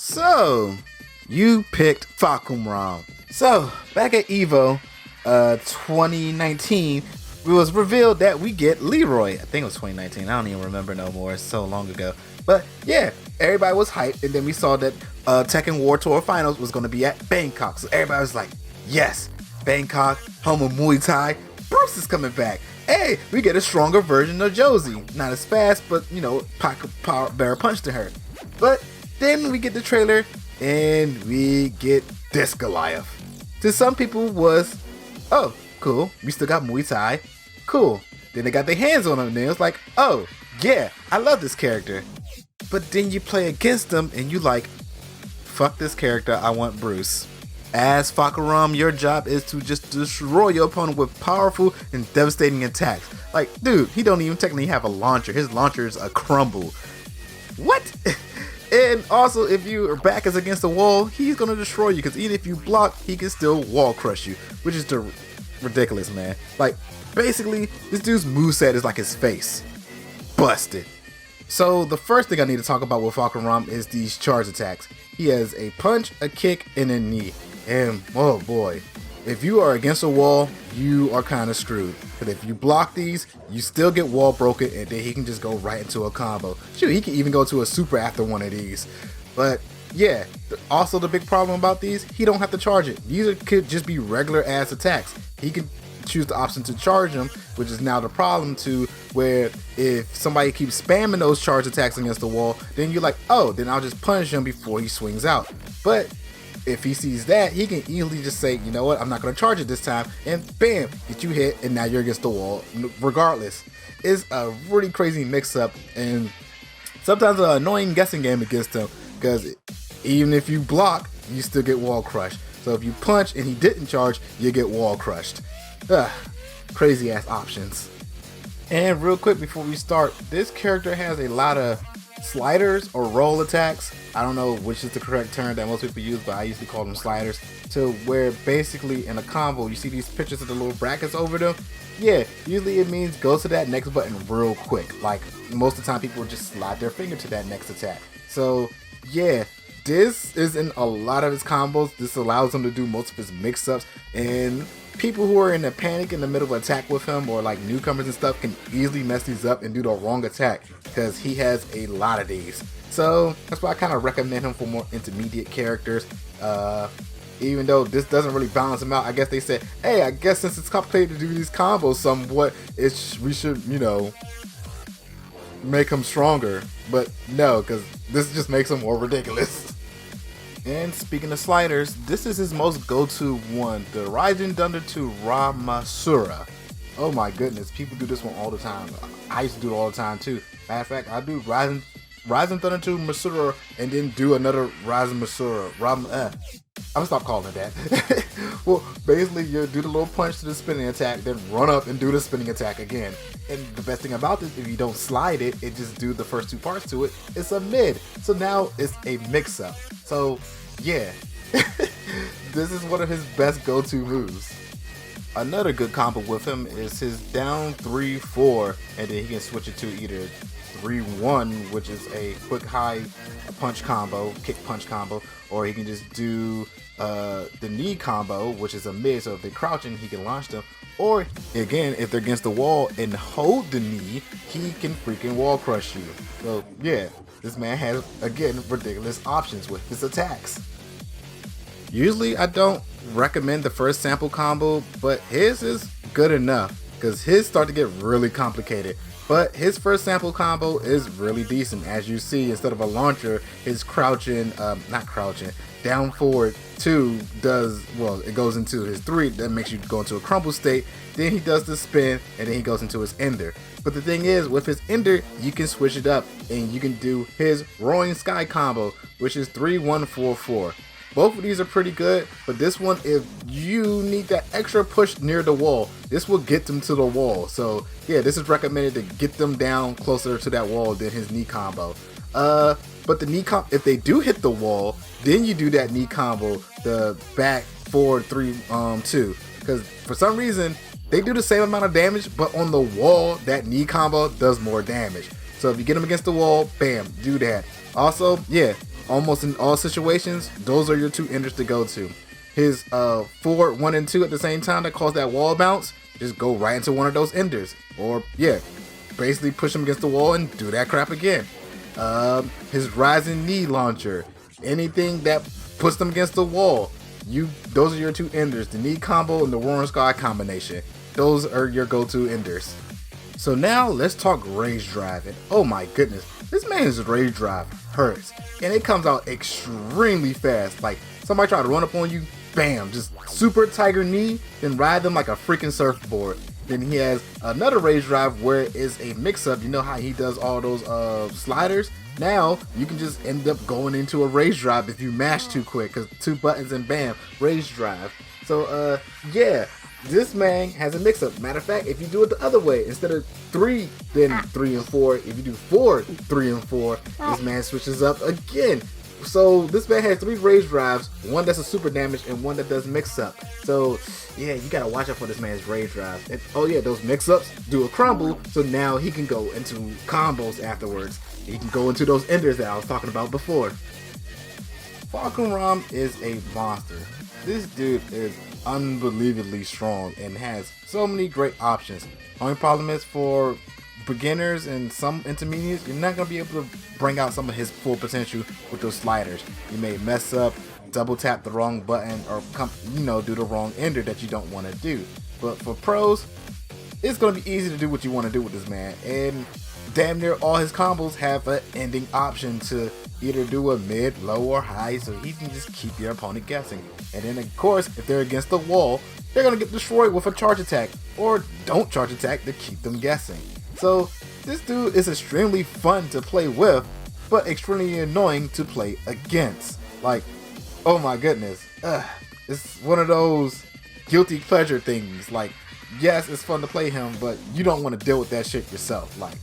So, you picked Fahkumram. So, back at EVO 2019, it was revealed that we get Leroy. I think it was 2019. I don't even remember no more. It's so long ago. But yeah, everybody was hyped. And then we saw that Tekken War Tour Finals was going to be at Bangkok. So everybody was like, yes, Bangkok, home of Muay Thai. Bruce is coming back. Hey, we get a stronger version of Josie. Not as fast, but, you know, better punch to her. But then we get the trailer and we get this Goliath. To some people was, oh, cool, we still got Muay Thai. Cool. Then they got their hands on him and it was like, oh, yeah, I love this character. But then you play against them and you like, fuck this character, I want Bruce. As Fahkumram, your job is to just destroy your opponent with powerful and devastating attacks. Like, dude, he don't even technically have a launcher. His launcher is a crumble. What? And also, if your back is against the wall, he's gonna destroy you. Because even if you block, he can still wall crush you, which is ridiculous, man. Like, basically, this dude's moveset is like his face. Busted. So the first thing I need to talk about with Fahkumram is these charge attacks. He has a punch, a kick, and a knee. And oh boy, if you are against a wall, you are kind of screwed. But if you block these, you still get wall broken, and then he can just go right into a combo. Shoot, he can even go to a super after one of these. But yeah, also the big problem about these, he don't have to charge it. These could just be regular ass attacks. He can choose the option to charge them, which is now the problem to where if somebody keeps spamming those charge attacks against the wall, then you're like, oh, then I'll just punish him before he swings out. But if he sees that, he can easily just say, you know what, I'm not going to charge it this time, and bam, get you hit, and now you're against the wall regardless. It's a really crazy mix-up, and sometimes an annoying guessing game against him, because even if you block, you still get wall crushed. So if you punch and he didn't charge, you get wall crushed. Crazy ass options. And real quick before we start, this character has a lot of sliders or roll attacks. I don't know which is the correct term that most people use, but I usually call them sliders. To where basically in a combo, you see these pictures of the little brackets over them. Yeah, usually it means go to that next button real quick. Like most of the time people will just slide their finger to that next attack. So yeah, this is in a lot of his combos. This allows him to do most of his mix-ups, and people who are in a panic in the middle of an attack with him, or like newcomers and stuff, can easily mess these up and do the wrong attack because he has a lot of these. So that's why I kind of recommend him for more intermediate characters. Even though this doesn't really balance him out, I guess they said, hey, I guess since it's complicated to do these combos somewhat, we should, you know, make him stronger. But no, because this just makes him more ridiculous. And speaking of sliders, this is his most go-to one, the Rising Thunder to Ramasura. Oh my goodness, people do this one all the time. I used to do it all the time too. Matter of fact, I do Rising Thunder to Masura and then do another Rising Masura. I'm gonna stop calling it that. Well, basically you do the little punch to the spinning attack, then run up and do the spinning attack again. And the best thing about this, if you don't slide it, it just do the first two parts to it, it's a mid. So now it's a mix-up. So yeah, this is one of his best go-to moves. Another good combo with him is his down 3-4, and then he can switch it to either 3-1, which is a quick high punch combo, kick punch combo, or he can just do the knee combo, which is a mid, so if they're crouching, he can launch them. Or again, if they're against the wall and hold the knee, he can freaking wall crush you. So yeah, this man has, again, ridiculous options with his attacks. Usually I don't recommend the first sample combo, but his is good enough because his start to get really complicated. But his first sample combo is really decent. As you see, instead of a launcher, his down forward 2 does, well, it goes into his 3, that makes you go into a crumble state. Then he does the spin, and then he goes into his ender. But the thing is, with his ender, you can switch it up, and you can do his Roaring Sky combo, which is 3-1-4-4. Both of these are pretty good, but this one, if you need that extra push near the wall, this will get them to the wall. So yeah, this is recommended to get them down closer to that wall than his knee combo. But the knee combo, if they do hit the wall, then you do that knee combo, the back forward 3-2, because for some reason they do the same amount of damage, but on the wall that knee combo does more damage. So if you get them against the wall, bam, do that. Also, yeah, almost in all situations, those are your two enders to go to. His forward 1 and 2 at the same time that cause that wall bounce, just go right into one of those enders. Or yeah, basically push him against the wall and do that crap again. His rising knee launcher, anything that puts them against the wall, those are your two enders. The knee combo and the Roaring Sky combination. Those are your go-to enders. So now let's talk rage drive. And oh my goodness, this man's rage drive hurts. And it comes out extremely fast. Like somebody try to run up on you, bam, just super tiger knee, then ride them like a freaking surfboard. Then he has another rage drive where it's a mix-up. You know how he does all those sliders? Now you can just end up going into a rage drive if you mash too quick, because 2 buttons and bam, rage drive. So yeah, this man has a mix-up. Matter of fact, if you do it the other way, instead of 3, then 3 and 4, if you do 4, 3 and 4, this man switches up again. So this man has 3 rage drives, one that's a super damage and one that does mix-up. So yeah, you gotta watch out for this man's rage drives. And oh yeah, those mix-ups do a crumble, so now he can go into combos afterwards. He can go into those enders that I was talking about before. Fahkumram is a monster. This dude is unbelievably strong and has so many great options. Only problem is for beginners and some intermediates, you're not going to be able to bring out some of his full potential with those sliders. You may mess up, double tap the wrong button, or do the wrong ender that you don't want to do. But for pros, it's going to be easy to do what you want to do with this man. And damn near all his combos have an ending option to either do a mid, low, or high, so he can just keep your opponent guessing. And then of course, if they're against the wall, they're going to get destroyed with a charge attack, or don't charge attack to keep them guessing. So this dude is extremely fun to play with, but extremely annoying to play against. Like, oh my goodness, it's one of those guilty pleasure things. Like, yes, it's fun to play him, but you don't want to deal with that shit yourself. Like,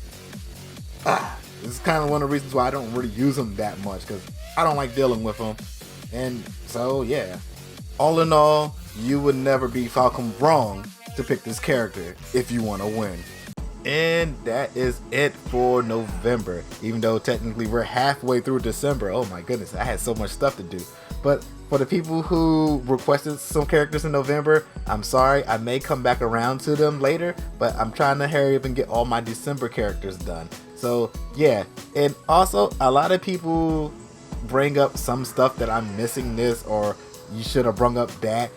this is kind of one of the reasons why I don't really use him that much, because I don't like dealing with him. And so yeah, all in all, you would never be Falcon wrong to pick this character if you want to win. And that is it for November. Even though technically we're halfway through December. Oh my goodness, I had so much stuff to do. But for the people who requested some characters in November, I'm sorry, I may come back around to them later, but I'm trying to hurry up and get all my December characters done. So yeah, and also a lot of people bring up some stuff that I'm missing this, or you should have brung up that.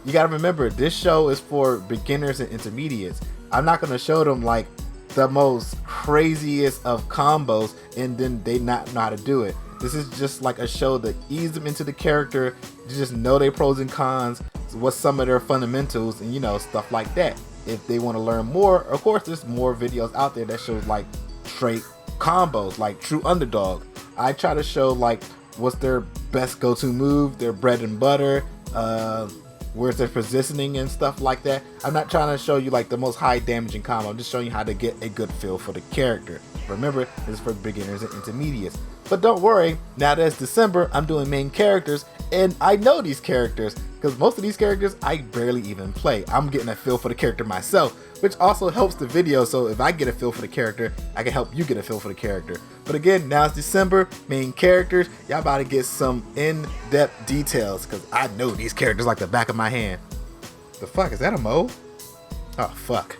You gotta remember, this show is for beginners and intermediates. I'm not gonna show them like the most craziest of combos and then they not know how to do it. This is just like a show that ease them into the character, to just know their pros and cons, what's some of their fundamentals, and stuff like that. If they want to learn more, of course there's more videos out there that shows like straight combos, like True Underdog. I try to show like what's their best go-to move, their bread and butter, where's their positioning and stuff like that. I'm not trying to show you like the most high damaging combo. I'm just showing you how to get a good feel for the character. Remember, this is for beginners and intermediates. But don't worry, now that it's December, I'm doing main characters, and I know these characters, because most of these characters I barely even play. I'm getting a feel for the character myself, which also helps the video, so if I get a feel for the character, I can help you get a feel for the character. But again, now it's December, main characters, y'all about to get some in-depth details, because I know these characters like the back of my hand. The fuck, is that a mole? Oh, fuck.